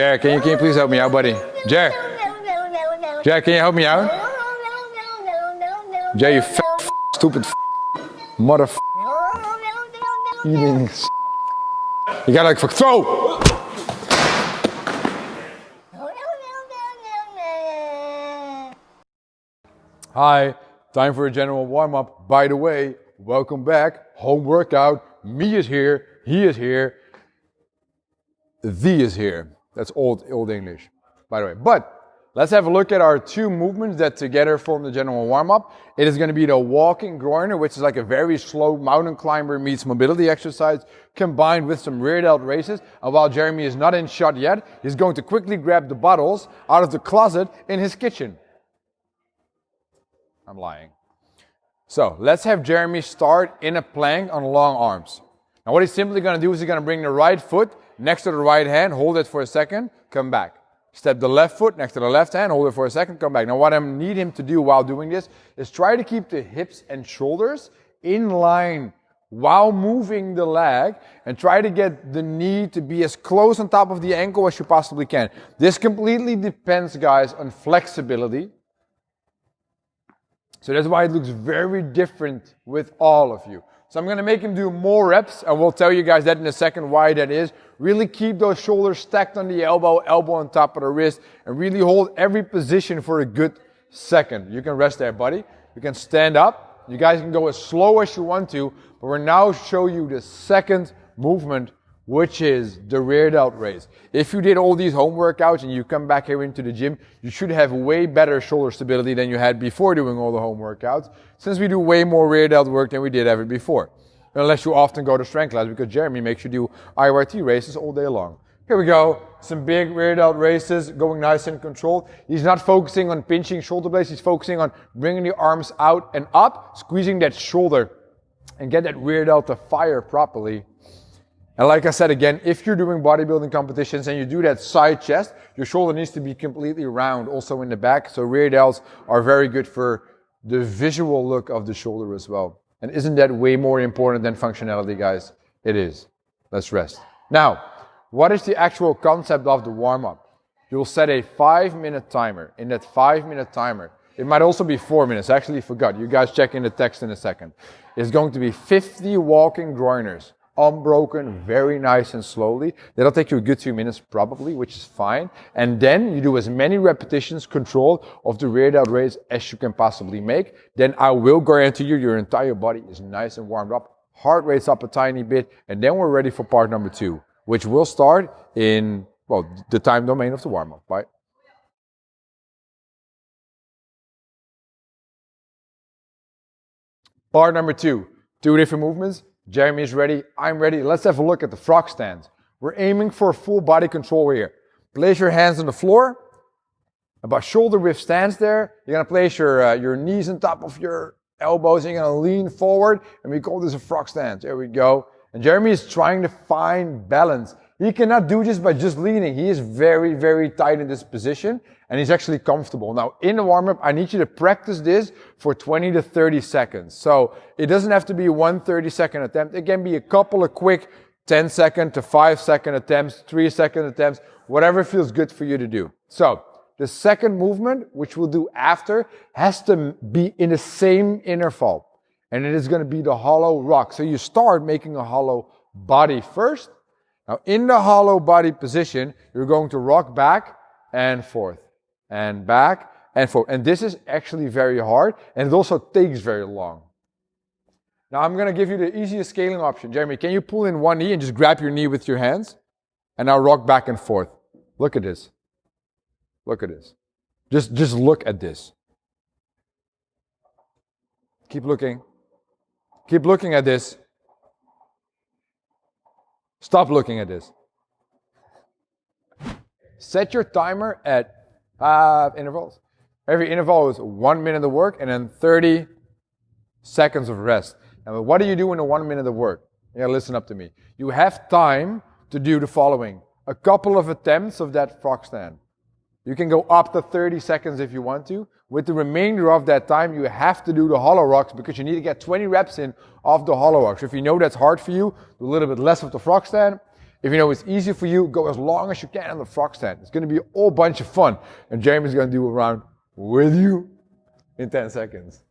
Jared, can you please help me out, buddy? Jared, can you help me out? Jared, you stupid mother eating. You gotta like throw. Hi, time for a general warm-up. By the way, welcome back. Home workout. Me is here. He is here. Thee is here. That's old English, by the way. But let's have a look at our two movements that together form the general warm-up. It is going to be the Walking Groiner, which is like a very slow mountain climber meets mobility exercise, combined with some rear delt raises. And while Jeremy is not in shot yet, he's going to quickly grab the bottles out of the closet in his kitchen. I'm lying. So let's have Jeremy start in a plank on long arms. Now what he's simply going to do is he's going to bring the right foot next to the right hand, hold it for a second, come back. Step the left foot next to the left hand, hold it for a second, come back. Now what I need him to do while doing this is try to keep the hips and shoulders in line while moving the leg, and try to get the knee to be as close on top of the ankle as you possibly can. This completely depends, guys, on flexibility. So that's why it looks very different with all of you. So I'm going to make him do more reps, and we'll tell you guys that in a second why that is. Really keep those shoulders stacked on the elbow on top of the wrist, and really hold every position for a good second. You can rest there, buddy. You can stand up. You guys can go as slow as you want to, but we're now show you the second movement, which is the rear delt raise. If you did all these home workouts and you come back here into the gym, you should have way better shoulder stability than you had before doing all the home workouts, since we do way more rear delt work than we did ever before. Unless you often go to strength class, because Jeremy makes you do IRT races all day long. Here we go, some big rear delt races, going nice and controlled. He's not focusing on pinching shoulder blades, he's focusing on bringing the arms out and up, squeezing that shoulder, and get that rear delt to fire properly. And like I said again, if you're doing bodybuilding competitions and you do that side chest, your shoulder needs to be completely round also in the back. So rear delts are very good for the visual look of the shoulder as well. And isn't that way more important than functionality, guys? It is. Let's rest. Now, what is the actual concept of the warm-up? You'll set a 5-minute timer. In that 5-minute timer, it might also be 4 minutes. I actually forgot. You guys check in the text in a second. It's going to be 50 walking groiners. Unbroken, very nice and slowly. That'll take you a good 2 minutes probably, which is fine. And then you do as many repetitions controlled of the rear delt raise as you can possibly make. Then I will guarantee you your entire body is nice and warmed up. Heart rate's up a tiny bit. And then we're ready for part number 2, which will start in, well, the time domain of the warm-up. Bye. Part number 2, 2 different movements. Jeremy is ready, I'm ready. Let's have a look at the frog stance. We're aiming for full body control here. Place your hands on the floor, about shoulder width stance there. You're gonna place your knees on top of your elbows, and you're gonna lean forward, and we call this a frog stance. There we go. And Jeremy is trying to find balance. He cannot do this by just leaning. He is very, very tight in this position, and he's actually comfortable. Now, in the warm-up, I need you to practice this for 20 to 30 seconds. So it doesn't have to be one 30-second attempt. It can be a couple of quick 10-second to 5-second attempts, 3-second attempts, whatever feels good for you to do. So the second movement, which we'll do after, has to be in the same interval. And it is going to be the hollow rock. So you start making a hollow body first. Now, in the hollow body position, you're going to rock back and forth, and back and forth. And this is actually very hard, and it also takes very long. Now, I'm going to give you the easiest scaling option. Jeremy, can you pull in one knee and just grab your knee with your hands? And now rock back and forth. Look at this. Look at this. Just look at this. Keep looking. Keep looking at this. Stop looking at this. Set your timer at 5 intervals. Every interval is 1 minute of work and then 30 seconds of rest. And what do you do in the 1 minute of work? You gotta listen up to me. You have time to do the following. A couple of attempts of that frog stand. You can go up to 30 seconds if you want to. With the remainder of that time, you have to do the hollow rocks because you need to get 20 reps in of the hollow rocks. If you know that's hard for you, do a little bit less of the frog stand If you know it's easy for you, go as long as you can on the frog stand. It's going to be a whole bunch of fun. And Jeremy's going to do a round with you in 10 seconds.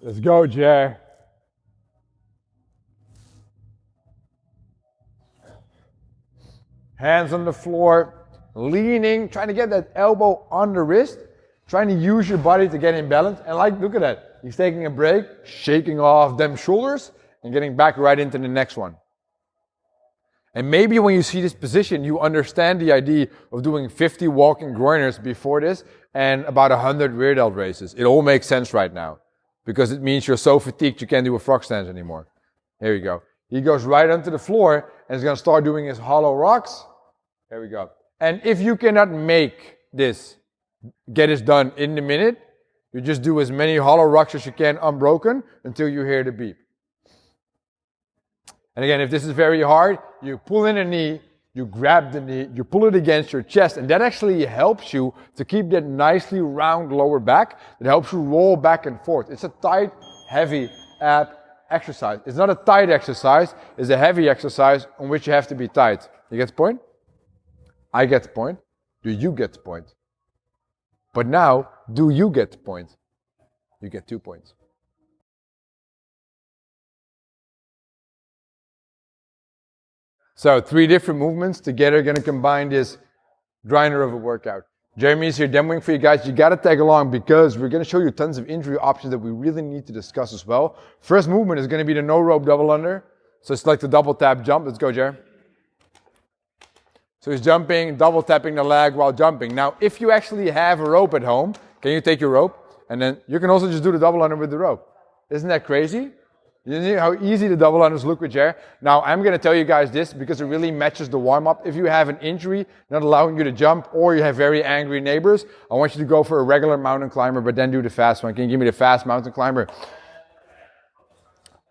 Let's go, Jer. Hands on the floor, leaning, trying to get that elbow on the wrist, trying to use your body to get in balance. And like, look at that. He's taking a break, shaking off them shoulders, and getting back right into the next one. And maybe when you see this position, you understand the idea of doing 50 walking groiners before this and about 100 rear delt races. It all makes sense right now because it means you're so fatigued you can't do a frog stance anymore. Here we go. He goes right onto the floor and is going to start doing his hollow rocks. There we go. And if you cannot make this, get this done in the minute, you just do as many hollow rocks as you can unbroken until you hear the beep. And again, if this is very hard, you pull in a knee, you grab the knee, you pull it against your chest, and that actually helps you to keep that nicely round lower back. It helps you roll back and forth. It's a tight, heavy ab exercise. It's not a tight exercise, it's a heavy exercise on which you have to be tight. You get the point? I get the point. Do you get the point? But now, do you get the point? You get 2 points. So 3 different movements together, going to combine this grinder of a workout. Jeremy's here demoing for you guys. You got to tag along because we're going to show you tons of injury options that we really need to discuss as well. First movement is going to be the no rope double under. So it's like the double tap jump. Let's go, Jeremy. So he's jumping, double tapping the leg while jumping. Now, if you actually have a rope at home, can you take your rope? And then you can also just do the double under with the rope. Isn't that crazy? You see how easy the double unders look with Jer? Now, I'm going to tell you guys this because it really matches the warm-up. If you have an injury not allowing you to jump or you have very angry neighbors, I want you to go for a regular mountain climber, but then do the fast one. Can you give me the fast mountain climber?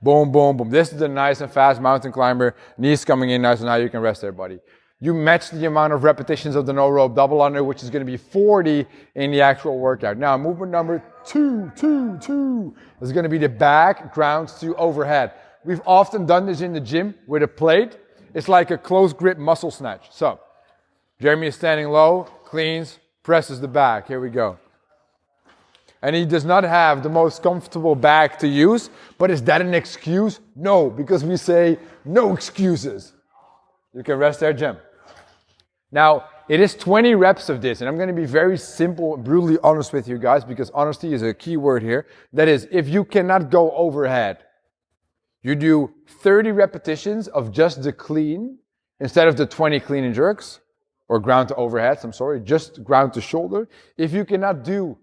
Boom, boom, boom. This is the nice and fast mountain climber. Knees coming in nice, and now you can rest there, buddy. You match the amount of repetitions of the no rope double under, which is going to be 40 in the actual workout. Now, movement number 2 is going to be the back grounds to overhead. We've often done this in the gym with a plate. It's like a close grip muscle snatch. So, Jeremy is standing low, cleans, presses the back. Here we go. And he does not have the most comfortable back to use, but is that an excuse? No, because we say no excuses. You can rest there, Jim. Now, it is 20 reps of this, and I'm going to be very simple and brutally honest with you guys, because honesty is a key word here. That is, if you cannot go overhead, you do 30 repetitions of just the clean, instead of the 20 clean and jerks, or ground to overheads, I'm sorry, just ground to shoulder. If you cannot do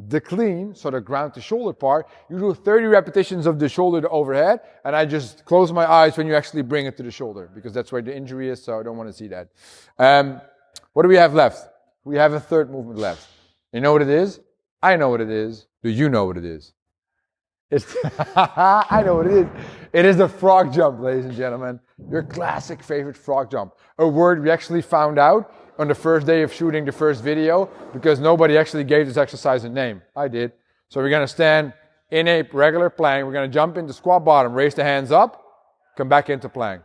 the clean, so the ground to shoulder part, you do 30 repetitions of the shoulder to overhead, and I just close my eyes when you actually bring it to the shoulder, because that's where the injury is, so I don't want to see that. What do we have left? We have a third movement left. You know what it is? I know what it is. Do you know what it is? It's I know what it is. It is the frog jump, ladies and gentlemen. Your classic favorite frog jump. A word we actually found out on the first day of shooting the first video, because nobody actually gave this exercise a name. I did. So we're going to stand in a regular plank. We're going to jump into squat bottom, raise the hands up, come back into plank.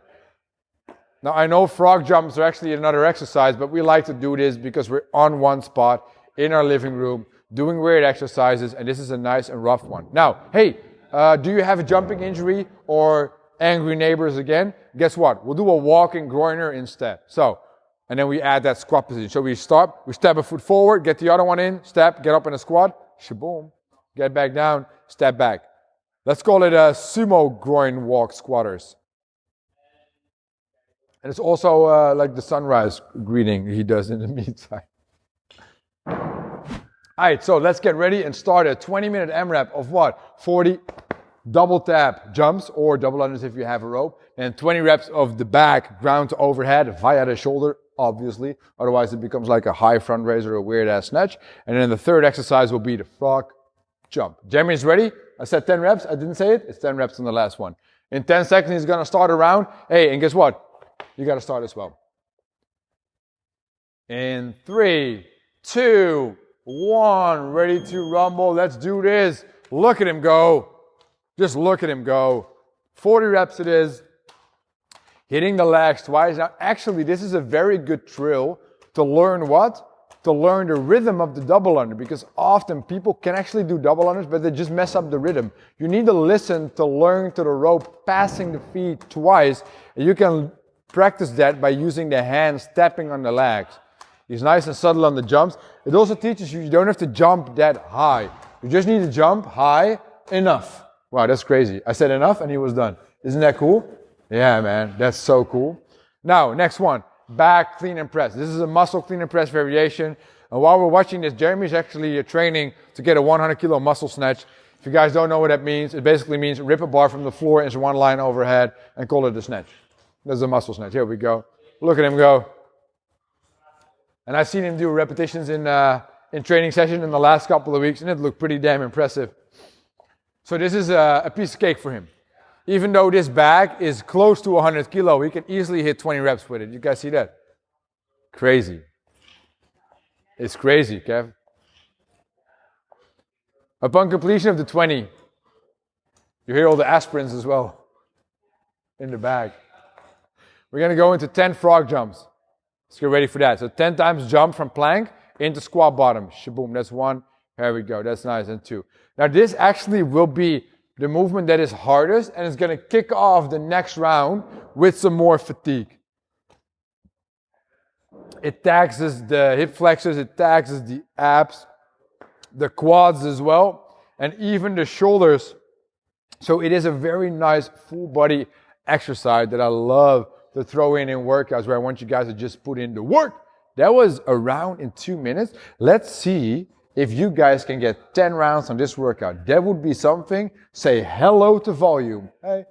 Now, I know frog jumps are actually another exercise, but we like to do this because we're on one spot in our living room doing weird exercises, and this is a nice and rough one. Now, hey, do you have a jumping injury or angry neighbors again? Guess what? We'll do a walking groiner instead. So, and then we add that squat position. So we stop, we step a foot forward, get the other one in, step, get up in a squat, shaboom, get back down, step back. Let's call it a sumo groin walk squatters. And it's also like the sunrise greeting he does in the meantime. All right, so let's get ready and start a 20-minute AMRAP of what? 40 double tap jumps or double unders if you have a rope, and 20 reps of the back ground to overhead via the shoulder, obviously. Otherwise, it becomes like a high front raise or a weird-ass snatch. And then the third exercise will be the frog jump. Jeremy's ready. I said 10 reps. I didn't say it. It's 10 reps on the last one. In 10 seconds, he's going to start a round. Hey, and guess what? You got to start as well. In 3, 2, 1. Ready to rumble. Let's do this. Look at him go. Just look at him go. 40 reps it is. Hitting the legs twice. Now, actually, this is a very good drill to learn what? To learn the rhythm of the double under, because often people can actually do double unders, but they just mess up the rhythm. You need to listen to learn to the rope, passing the feet twice. And you can practice that by using the hands tapping on the legs. He's nice and subtle on the jumps. It also teaches you don't have to jump that high. You just need to jump high enough. Wow, that's crazy. I said enough and he was done. Isn't that cool? Yeah, man, that's so cool. Now, next one. Back clean and press. This is a muscle clean and press variation. And while we're watching this, Jeremy's actually training to get a 100 kilo muscle snatch. If you guys don't know what that means, it basically means rip a bar from the floor into one line overhead and call it a snatch. There's a muscle snatch. Here we go. Look at him go. And I've seen him do repetitions in training session in the last couple of weeks, and it looked pretty damn impressive. So this is a piece of cake for him. Even though this bag is close to 100 kilo, he can easily hit 20 reps with it. You guys see that? Crazy. It's crazy, Kev. Upon completion of the 20, you hear all the aspirins as well in the bag. We're going to go into 10 frog jumps. Let's get ready for that. So 10 times jump from plank into squat bottom. Shaboom, that's 1. There we go, that's nice, and 2. Now this actually will be the movement that is hardest, and it's going to kick off the next round with some more fatigue. It taxes the hip flexors, it taxes the abs, the quads as well, and even the shoulders. So it is a very nice full body exercise that I love to throw in workouts where I want you guys to just put in the work. That was a round in 2 minutes. Let's see if you guys can get 10 rounds on this workout. That would be something. Say hello to volume. Hey.